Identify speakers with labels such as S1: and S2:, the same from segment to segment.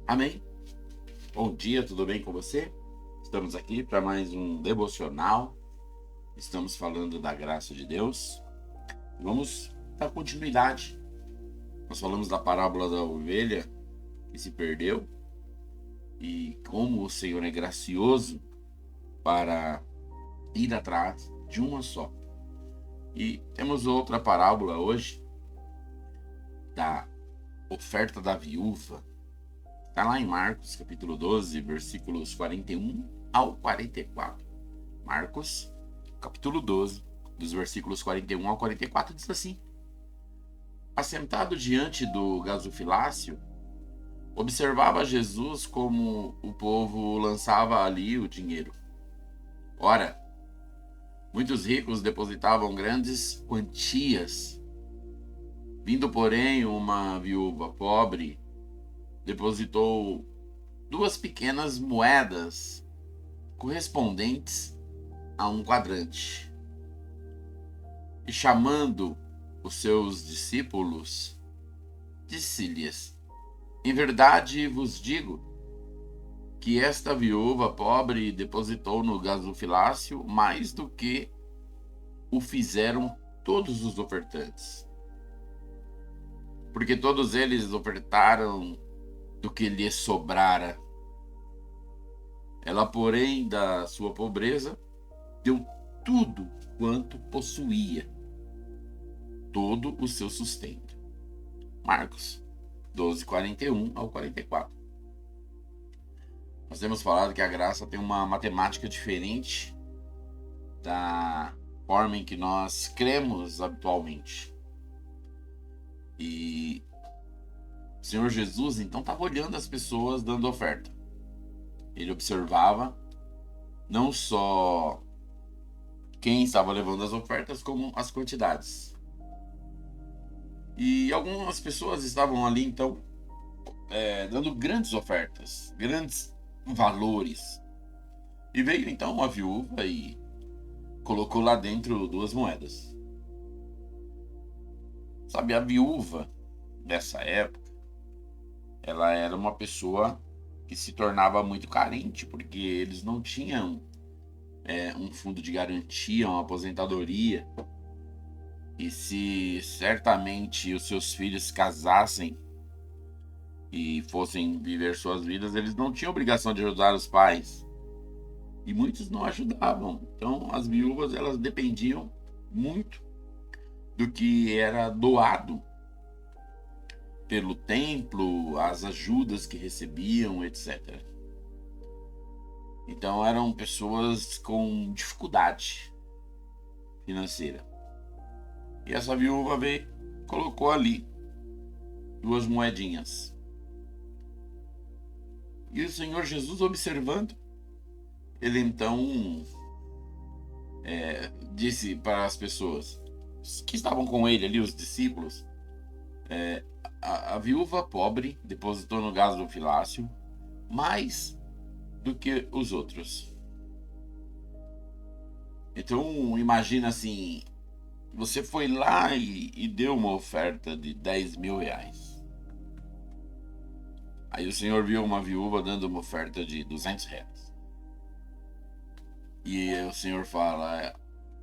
S1: Amém? Bom dia, tudo bem com você? Estamos aqui para mais um devocional. Estamos falando da graça de Deus. Vamos dar continuidade. Nós falamos da parábola da ovelha que se perdeu e como o Senhor é gracioso para ir atrás de uma só. E temos outra parábola hoje da oferta da viúva. Está lá em Marcos, capítulo 12, versículos 41 ao 44. Marcos, capítulo 12, dos versículos 41 ao 44, diz assim: Assentado diante do gasofilácio, observava Jesus como o povo lançava ali o dinheiro. Ora, muitos ricos depositavam grandes quantias. Vindo, porém, uma viúva pobre, depositou 2 pequenas moedas correspondentes a um quadrante. E chamando os seus discípulos, disse-lhes: Em verdade vos digo que esta viúva pobre depositou no gasofilácio mais do que o fizeram todos os ofertantes. Porque todos eles ofertaram do que lhe sobrara. Ela, porém, da sua pobreza, deu tudo quanto possuía, todo o seu sustento. Marcos 12, 41 ao 44. Nós temos falado que a graça tem uma matemática diferente da forma em que nós cremos habitualmente. E o Senhor Jesus, então, estava olhando as pessoas dando oferta. Ele observava não só quem estava levando as ofertas, como as quantidades. E algumas pessoas estavam ali, então, dando grandes ofertas, grandes valores. E veio, então, uma viúva e colocou lá dentro 2 moedas. Sabe, a viúva dessa época, ela era uma pessoa que se tornava muito carente, porque eles não tinham um fundo de garantia, uma aposentadoria. E se certamente os seus filhos casassem e fossem viver suas vidas, eles não tinham obrigação de ajudar os pais. E muitos não ajudavam. Então as viúvas, elas dependiam muito do que era doado pelo templo, as ajudas que recebiam, etc. Então eram pessoas com dificuldade financeira. E essa viúva veio, colocou ali 2 moedinhas. E o Senhor Jesus, observando, ele então disse para as pessoas que estavam com ele ali, os discípulos: a viúva pobre depositou no gasofilácio mais do que os outros. Então imagina assim, você foi lá e deu uma oferta de 10 mil reais. Aí o Senhor viu uma viúva dando uma oferta de 200 reais. E o Senhor fala: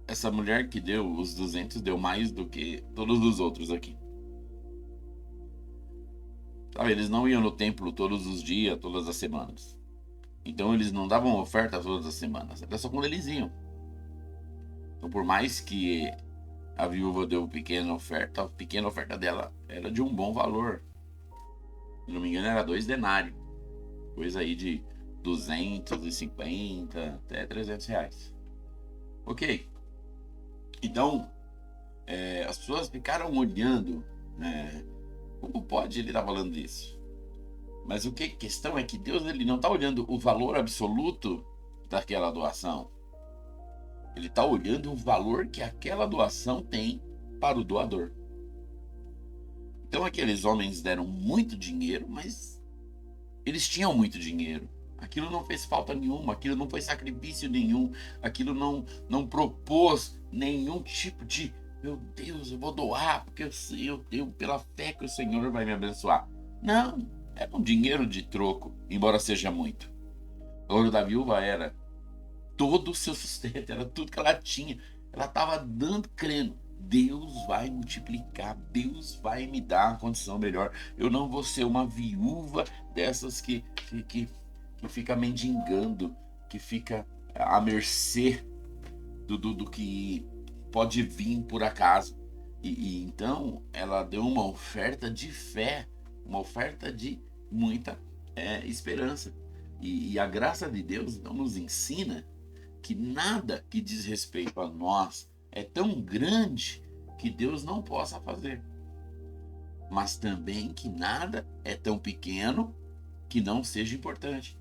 S1: essa mulher que deu os 200 deu mais do que todos os outros aqui. Sabe, eles não iam no templo todos os dias, todas as semanas. Então eles não davam oferta todas as semanas. Era só quando eles iam. Então, por mais que a viúva deu pequena oferta, a pequena oferta dela era de um bom valor. Se não me engano, era 2 denários. Coisa aí de 250 até 300 reais. Ok. Então, as pessoas ficaram olhando, né? Como pode ele estar falando isso? Mas a questão é que Deus, ele não está olhando o valor absoluto daquela doação. Ele está olhando o valor que aquela doação tem para o doador. Então aqueles homens deram muito dinheiro, mas eles tinham muito dinheiro. Aquilo não fez falta nenhuma, aquilo não foi sacrifício nenhum, aquilo não propôs nenhum tipo de: meu Deus, eu vou doar porque eu tenho pela fé que o Senhor vai me abençoar. Não, Era um dinheiro de troco, embora seja muito. O ouro da viúva era todo o seu sustento, era tudo que ela tinha. Ela estava dando, crendo. Deus vai multiplicar, Deus vai me dar uma condição melhor. Eu não vou ser uma viúva dessas que fica mendigando, que fica à mercê do que pode vir por acaso. E então ela deu uma oferta de fé, uma oferta de muita esperança. E a graça de Deus então nos ensina que nada que diz respeito a nós é tão grande que Deus não possa fazer, mas também que nada é tão pequeno que não seja importante.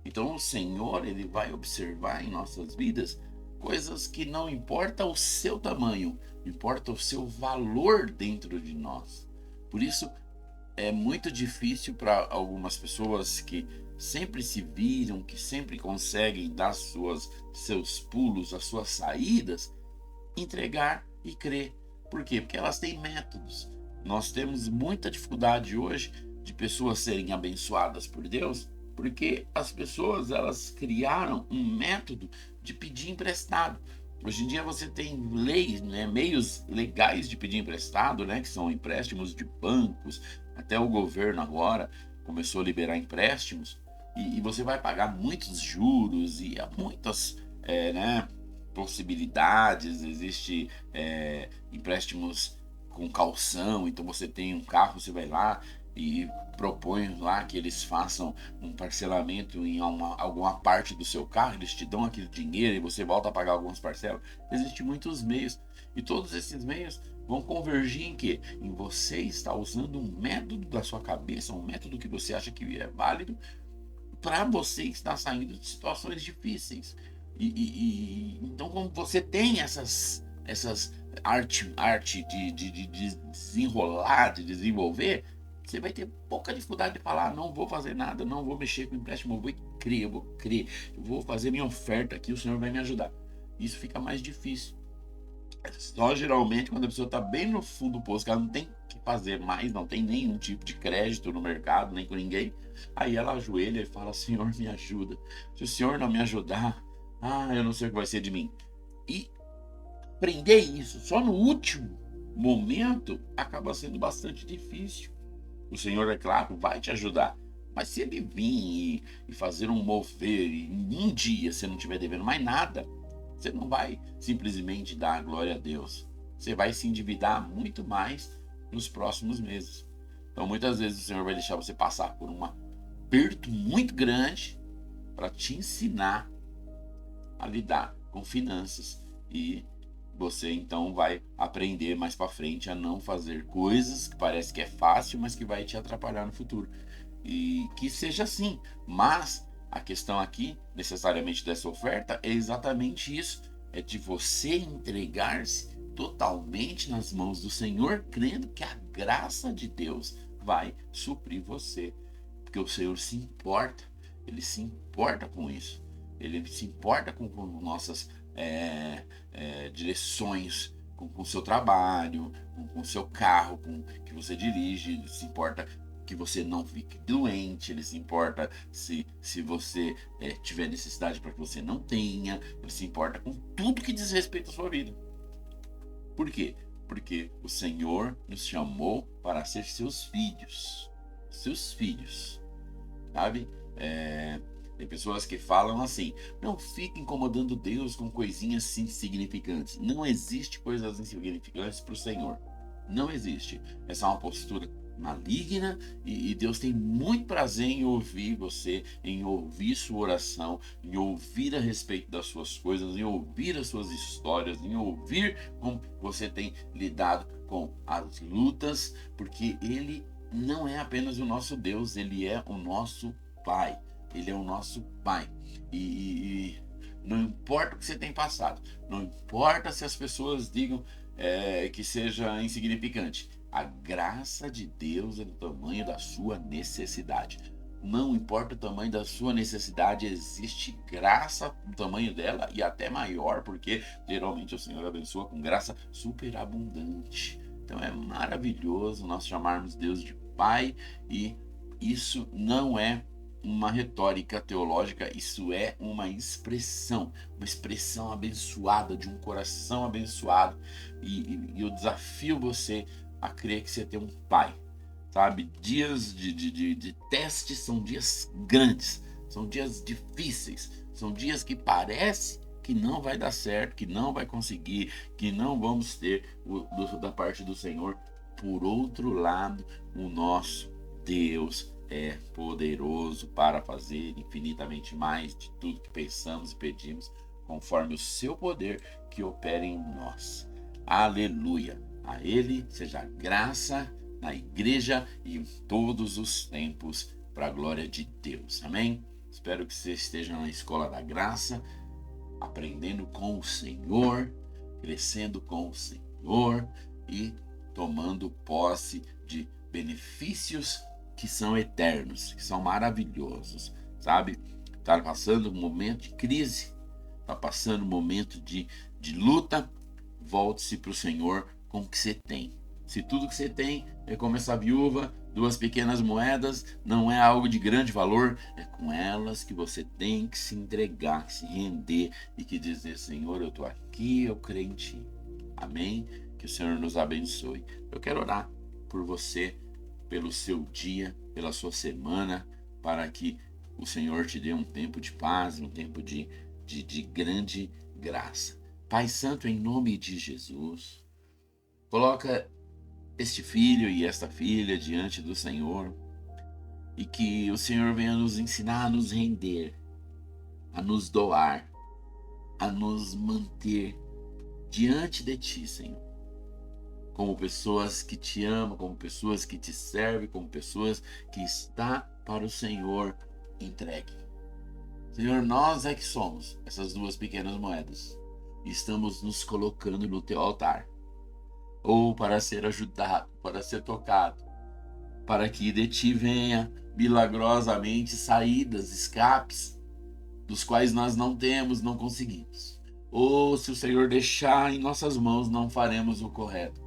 S1: Então o Senhor, ele vai observar em nossas vidas coisas que não importa o seu tamanho, importa o seu valor dentro de nós. Por isso é muito difícil para algumas pessoas que sempre se viram, que sempre conseguem dar seus pulos, as suas saídas, entregar e crer. Por quê? Porque elas têm métodos. Nós temos muita dificuldade hoje de pessoas serem abençoadas por Deus, porque as pessoas elas criaram um método de pedir emprestado. Hoje em dia você tem leis, né, meios legais de pedir emprestado, né, que são empréstimos de bancos. Até o governo agora começou a liberar empréstimos e você vai pagar muitos juros e há muitas né, possibilidades. Existe empréstimos com calção, então você tem um carro, você vai lá e propõe lá que eles façam um parcelamento em alguma parte do seu carro, eles te dão aquele dinheiro e você volta a pagar algumas parcelas. Existem muitos meios e todos esses meios vão convergir em quê? Em você estar usando um método da sua cabeça, um método que você acha que é válido para você estar saindo de situações difíceis. Então, como você tem essas arte de desenrolar, de desenvolver, você vai ter pouca dificuldade de falar: não vou fazer nada, não vou mexer com o empréstimo, eu vou crer, eu vou fazer minha oferta aqui, o Senhor vai me ajudar. Isso fica mais difícil. Só geralmente quando a pessoa está bem no fundo do poço, que ela não tem o que fazer mais, não tem nenhum tipo de crédito no mercado, nem com ninguém, aí ela ajoelha e fala: Senhor, me ajuda. Se o Senhor não me ajudar, eu não sei o que vai ser de mim. E aprender isso só no último momento acaba sendo bastante difícil. O Senhor, é claro, vai te ajudar. Mas se ele vir e fazer um mover e em um dia você não estiver devendo mais nada, você não vai simplesmente dar a glória a Deus. Você vai se endividar muito mais nos próximos meses. Então muitas vezes o Senhor vai deixar você passar por um aperto muito grande para te ensinar a lidar com finanças. E você então vai aprender mais para frente a não fazer coisas que parece que é fácil, mas que vai te atrapalhar no futuro. E que seja assim, mas a questão aqui, necessariamente dessa oferta, é exatamente isso, é de você entregar-se totalmente nas mãos do Senhor, crendo que a graça de Deus vai suprir você, porque o Senhor se importa, Ele se importa com isso, Ele se importa com nossas direções, com o seu trabalho, com o seu carro, com que você dirige. Ele se importa que você não fique doente, ele se importa se você tiver necessidade para que você não tenha, ele se importa com tudo que diz respeito à sua vida. Por quê? Porque o Senhor nos chamou para ser seus filhos, sabe? Tem pessoas que falam assim: não fique incomodando Deus com coisinhas insignificantes. Não existe coisas insignificantes para o Senhor. Não existe. Essa é uma postura maligna e Deus tem muito prazer em ouvir você, em ouvir sua oração, em ouvir a respeito das suas coisas, em ouvir as suas histórias, em ouvir como você tem lidado com as lutas, porque Ele não é apenas o nosso Deus, Ele é o nosso Pai. Ele é o nosso Pai. E não importa o que você tem passado, não importa se as pessoas digam que seja insignificante, a graça de Deus é do tamanho da sua necessidade. Não importa o tamanho da sua necessidade, existe graça do tamanho dela e até maior, porque geralmente o Senhor abençoa com graça superabundante. Então é maravilhoso nós chamarmos Deus de Pai e Isso não é uma retórica teológica, isso é uma expressão abençoada, de um coração abençoado. E eu desafio você a crer que você tem um pai, sabe? Dias de teste são dias grandes, são dias difíceis, são dias que parece que não vai dar certo, que não vai conseguir, que não vamos ter da parte do Senhor. Por outro lado, o nosso Deus é poderoso para fazer infinitamente mais de tudo que pensamos e pedimos, conforme o seu poder que opera em nós. Aleluia! A Ele seja graça na igreja e em todos os tempos, para a glória de Deus. Amém? Espero que você esteja na escola da graça, aprendendo com o Senhor, crescendo com o Senhor e tomando posse de benefícios que são eternos, que são maravilhosos, sabe? Está passando um momento de crise, está passando um momento de luta, volte-se para o Senhor com o que você tem. Se tudo que você tem é como essa viúva, 2 pequenas moedas, não é algo de grande valor, é com elas que você tem que se entregar, que se render e que dizer: Senhor, eu estou aqui, eu creio em Ti. Amém? Que o Senhor nos abençoe. Eu quero orar por você, pelo seu dia, pela sua semana, para que o Senhor te dê um tempo de paz, um tempo de grande graça. Pai Santo, em nome de Jesus, coloca este filho e esta filha diante do Senhor, e que o Senhor venha nos ensinar a nos render, a nos doar, a nos manter diante de Ti, Senhor, como pessoas que Te amam, como pessoas que Te servem, como pessoas que está para o Senhor entregue. Senhor, nós é que somos essas 2 pequenas moedas e estamos nos colocando no Teu altar, ou para ser ajudado, para ser tocado, para que de Ti venha milagrosamente saídas, escapes, dos quais nós não temos, não conseguimos. Ou se o Senhor deixar em nossas mãos, não faremos o correto.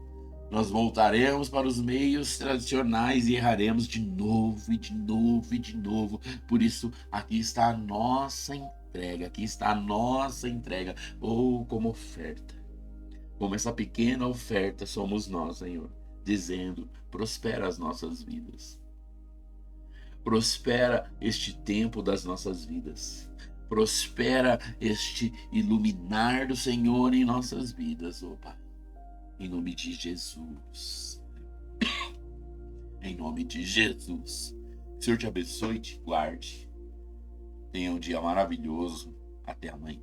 S1: Nós voltaremos para os meios tradicionais e erraremos de novo, e de novo, e de novo. Por isso, aqui está a nossa entrega, aqui está a nossa entrega, ou como oferta. Como essa pequena oferta somos nós, Senhor, dizendo: prospera as nossas vidas. Prospera este tempo das nossas vidas. Prospera este iluminar do Senhor em nossas vidas, ó Pai. Em nome de Jesus. Em nome de Jesus. O Senhor te abençoe e te guarde. Tenha um dia maravilhoso. Até amanhã.